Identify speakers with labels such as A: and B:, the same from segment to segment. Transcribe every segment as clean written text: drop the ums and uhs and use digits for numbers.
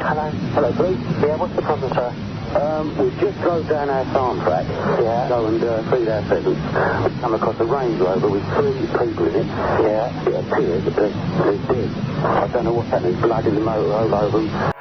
A: Hello. Hello, police. Yeah, what's the problem, sir? We just drove down our farm track. Yeah. Go and feed our pheasants. We come across a Range Rover with 3 people in it. Yeah. It appears that they're dead. I don't know what's happening. Blood in the motor all over them.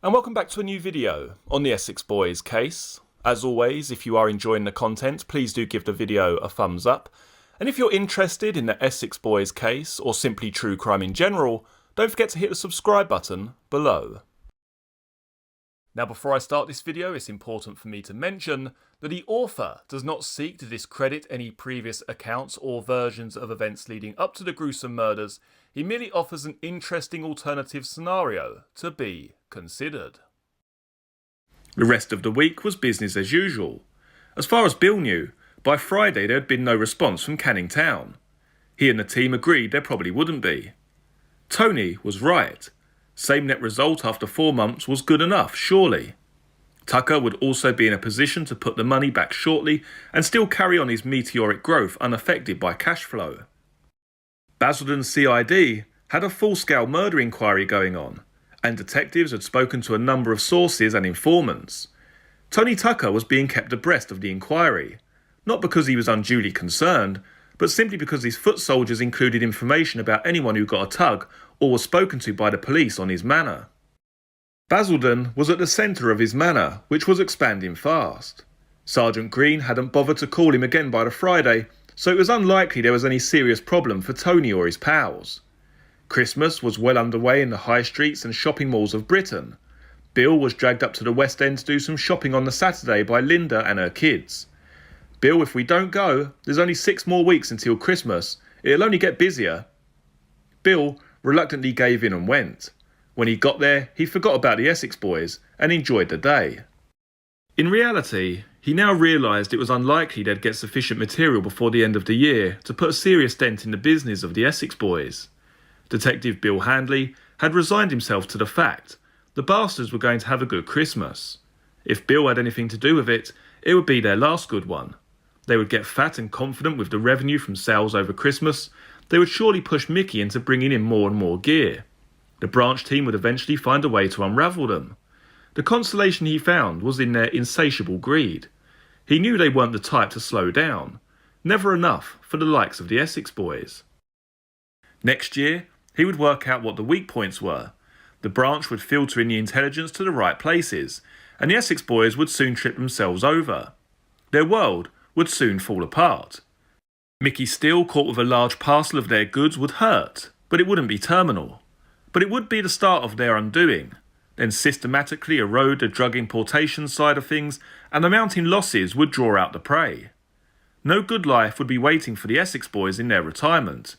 B: And welcome back to a new video on the Essex Boys case. As always, if you are enjoying the content, please do give the video a thumbs up. And if you're interested in the Essex Boys case, or simply true crime in general, don't forget to hit the subscribe button below. Now before I start this video, it's important for me to mention that the author does not seek to discredit any previous accounts or versions of events leading up to the gruesome murders. He merely offers an interesting alternative scenario to be considered. The rest of the week was business as usual. As far as Bill knew, by Friday there had been no response from Canning Town. He and the team agreed there probably wouldn't be. Tony was right. Same net result after 4 months was good enough, surely. Tucker would also be in a position to put the money back shortly and still carry on his meteoric growth unaffected by cash flow. Basildon CID had a full-scale murder inquiry going on, and detectives had spoken to a number of sources and informants. Tony Tucker was being kept abreast of the inquiry, not because he was unduly concerned, but simply because his foot soldiers included information about anyone who got a tug or was spoken to by the police on his manor. Basildon was at the centre of his manor, which was expanding fast. Sergeant Green hadn't bothered to call him again by the Friday, so it was unlikely there was any serious problem for Tony or his pals. Christmas was well underway in the high streets and shopping malls of Britain. Bill was dragged up to the West End to do some shopping on the Saturday by Linda and her kids. Bill, if we don't go, there's only 6 more weeks until Christmas. It'll only get busier. Bill reluctantly gave in and went. When he got there, he forgot about the Essex boys and enjoyed the day. In reality, he now realised it was unlikely they'd get sufficient material before the end of the year to put a serious dent in the business of the Essex boys. Detective Bill Handley had resigned himself to the fact the bastards were going to have a good Christmas. If Bill had anything to do with it, it would be their last good one. They would get fat and confident with the revenue from sales over Christmas. They would surely push Mickey into bringing in more and more gear. The branch team would eventually find a way to unravel them. The consolation he found was in their insatiable greed. He knew they weren't the type to slow down. Never enough for the likes of the Essex boys. Next year, he would work out what the weak points were. The branch would filter in the intelligence to the right places, and the Essex boys would soon trip themselves over. Their world would soon fall apart. Mickey Steele caught with a large parcel of their goods would hurt, but it wouldn't be terminal. But it would be the start of their undoing, then systematically erode the drug importation side of things, and the mounting losses would draw out the prey. No good life would be waiting for the Essex boys in their retirement.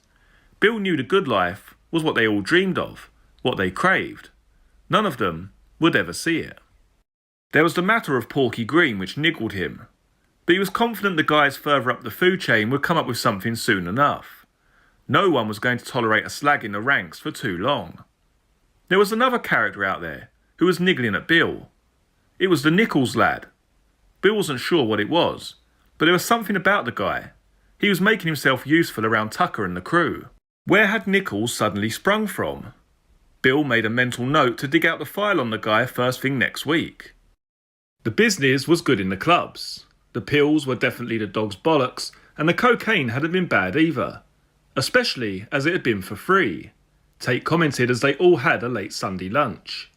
B: Bill knew the good life was what they all dreamed of, what they craved. None of them would ever see it. There was the matter of Porky Green which niggled him, but he was confident the guys further up the food chain would come up with something soon enough. No one was going to tolerate a slag in the ranks for too long. There was another character out there who was niggling at Bill. It was the Nichols lad. Bill wasn't sure what it was, but there was something about the guy. He was making himself useful around Tucker and the crew. Where had Nichols suddenly sprung from? Bill made a mental note to dig out the file on the guy first thing next week. The business was good in the clubs. The pills were definitely the dog's bollocks, and the cocaine hadn't been bad either, especially as it had been for free. Tate commented as they all had a late Sunday lunch.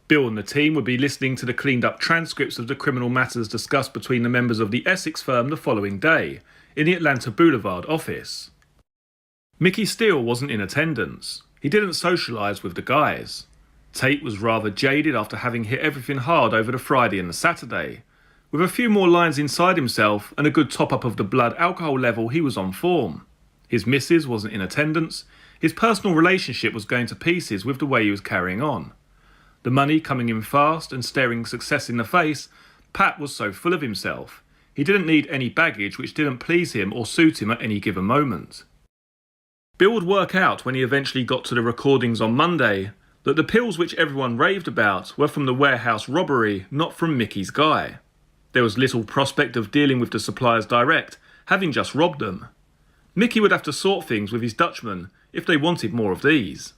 B: Bill and the team would be listening to the cleaned-up transcripts of the criminal matters discussed between the members of the Essex firm the following day, in the Atlanta Boulevard office. Mickey Steele wasn't in attendance. He didn't socialise with the guys. Tate was rather jaded after having hit everything hard over the Friday and the Saturday. With a few more lines inside himself and a good top-up of the blood alcohol level, he was on form. His missus wasn't in attendance. His personal relationship was going to pieces with the way he was carrying on. The money coming in fast and staring success in the face, Pat was so full of himself. He didn't need any baggage which didn't please him or suit him at any given moment. Bill would work out when he eventually got to the recordings on Monday that the pills which everyone raved about were from the warehouse robbery, not from Mickey's guy. There was little prospect of dealing with the suppliers direct, having just robbed them. Mickey would have to sort things with his Dutchman if they wanted more of these.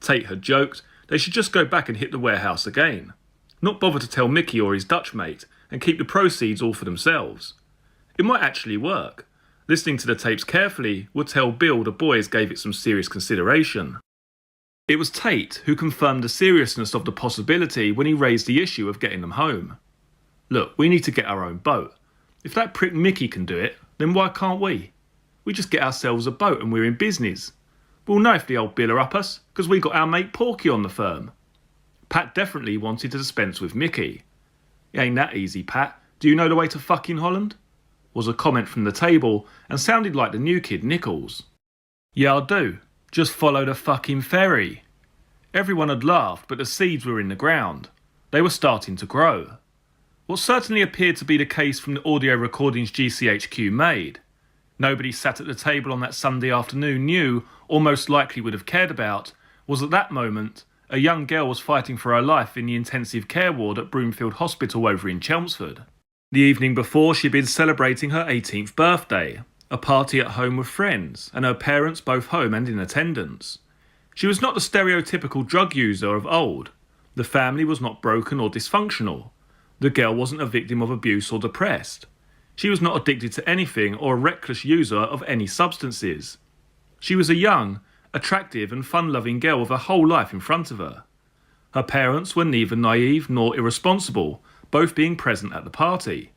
B: Tate had joked they should just go back and hit the warehouse again, not bother to tell Mickey or his Dutch mate and keep the proceeds all for themselves. It might actually work. Listening to the tapes carefully would tell Bill the boys gave it some serious consideration. It was Tate who confirmed the seriousness of the possibility when he raised the issue of getting them home. Look, we need to get our own boat. If that prick Mickey can do it, then why can't we? We just get ourselves a boat and we're in business. We'll know if the old Bill are up us, because we got our mate Porky on the firm. Pat definitely wanted to dispense with Mickey. It ain't that easy, Pat. Do you know the way to fucking Holland? Was a comment from the table and sounded like the new kid Nichols. Yeah, I do. Just follow the fucking ferry. Everyone had laughed, but the seeds were in the ground. They were starting to grow. What certainly appeared to be the case from the audio recordings GCHQ made. Nobody sat at the table on that Sunday afternoon knew, or most likely would have cared about, was at that moment a young girl was fighting for her life in the intensive care ward at Broomfield Hospital over in Chelmsford. The evening before, she'd been celebrating her 18th birthday, a party at home with friends, and her parents both home and in attendance. She was not the stereotypical drug user of old. The family was not broken or dysfunctional. The girl wasn't a victim of abuse or depressed. She was not addicted to anything or a reckless user of any substances. She was a young, attractive and fun-loving girl with her whole life in front of her. Her parents were neither naive nor irresponsible, both being present at the party.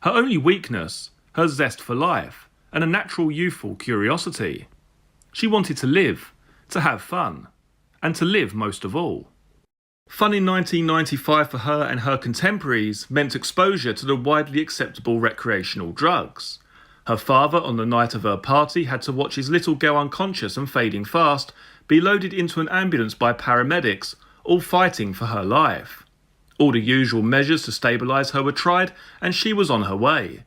B: Her only weakness, her zest for life, and a natural youthful curiosity. She wanted to live, to have fun, and to live most of all. Fun in 1995 for her and her contemporaries meant exposure to the widely acceptable recreational drugs. Her father, on the night of her party, had to watch his little girl unconscious and fading fast be loaded into an ambulance by paramedics, all fighting for her life. All the usual measures to stabilise her were tried, and she was on her way.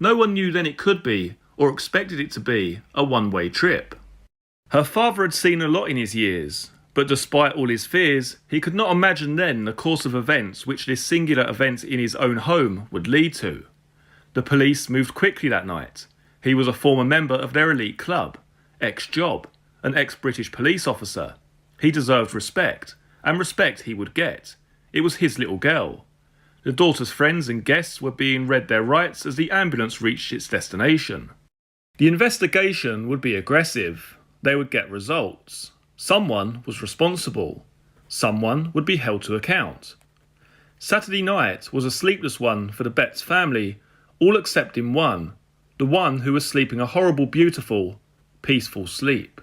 B: No one knew then it could be, or expected it to be, a one-way trip. Her father had seen a lot in his years, but despite all his fears, he could not imagine then the course of events which this singular event in his own home would lead to. The police moved quickly that night. He was a former member of their elite club, ex-job, an ex-British police officer. He deserved respect, and respect he would get. It was his little girl. The daughter's friends and guests were being read their rights as the ambulance reached its destination. The investigation would be aggressive. They would get results. Someone was responsible. Someone would be held to account. Saturday night was a sleepless one for the Betts family, all excepting one, the one who was sleeping a horrible, beautiful, peaceful sleep.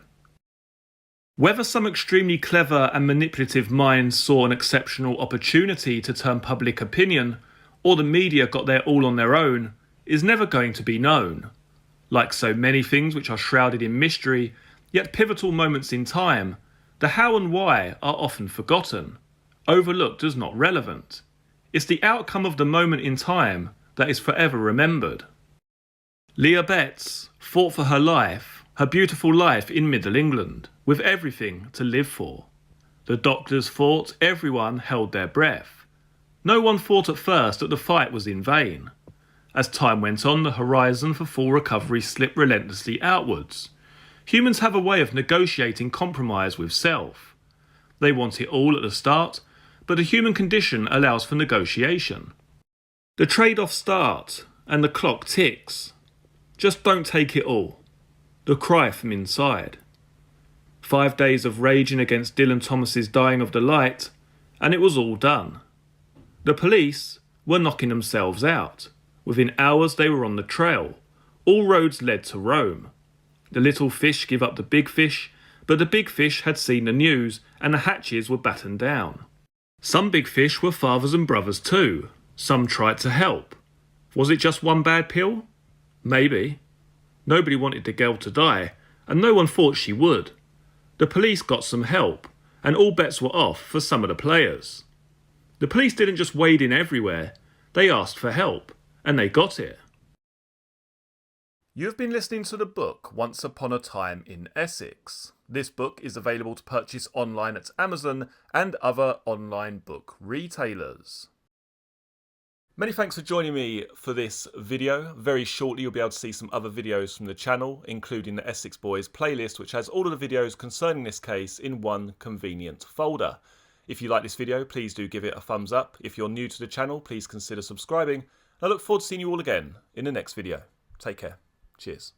B: Whether some extremely clever and manipulative minds saw an exceptional opportunity to turn public opinion, or the media got their all on their own, is never going to be known. Like so many things which are shrouded in mystery, yet pivotal moments in time, the how and why are often forgotten, overlooked as not relevant. It's the outcome of the moment in time that is forever remembered. Leah Betts fought for her life, her beautiful life in Middle England, with everything to live for. The doctors fought, everyone held their breath. No one thought at first that the fight was in vain. As time went on, the horizon for full recovery slipped relentlessly outwards. Humans have a way of negotiating compromise with self. They want it all at the start, but the human condition allows for negotiation. The trade-offs start, and the clock ticks. Just don't take it all. The cry from inside. 5 days of raging against Dylan Thomas's dying of the light, and it was all done. The police were knocking themselves out. Within hours they were on the trail. All roads led to Rome. The little fish give up the big fish, but the big fish had seen the news and the hatches were battened down. Some big fish were fathers and brothers too. Some tried to help. Was it just one bad pill? Maybe. Nobody wanted the girl to die, and no one thought she would. The police got some help, and all bets were off for some of the players. The police didn't just wade in everywhere, they asked for help, and they got it. You have been listening to the book Once Upon a Time in Essex. This book is available to purchase online at Amazon and other online book retailers. Many thanks for joining me for this video. Very shortly you'll be able to see some other videos from the channel, including the Essex Boys playlist, which has all of the videos concerning this case in one convenient folder. If you like this video, please do give it a thumbs up. If you're new to the channel, please consider subscribing. I look forward to seeing you all again in the next video. Take care. Cheers.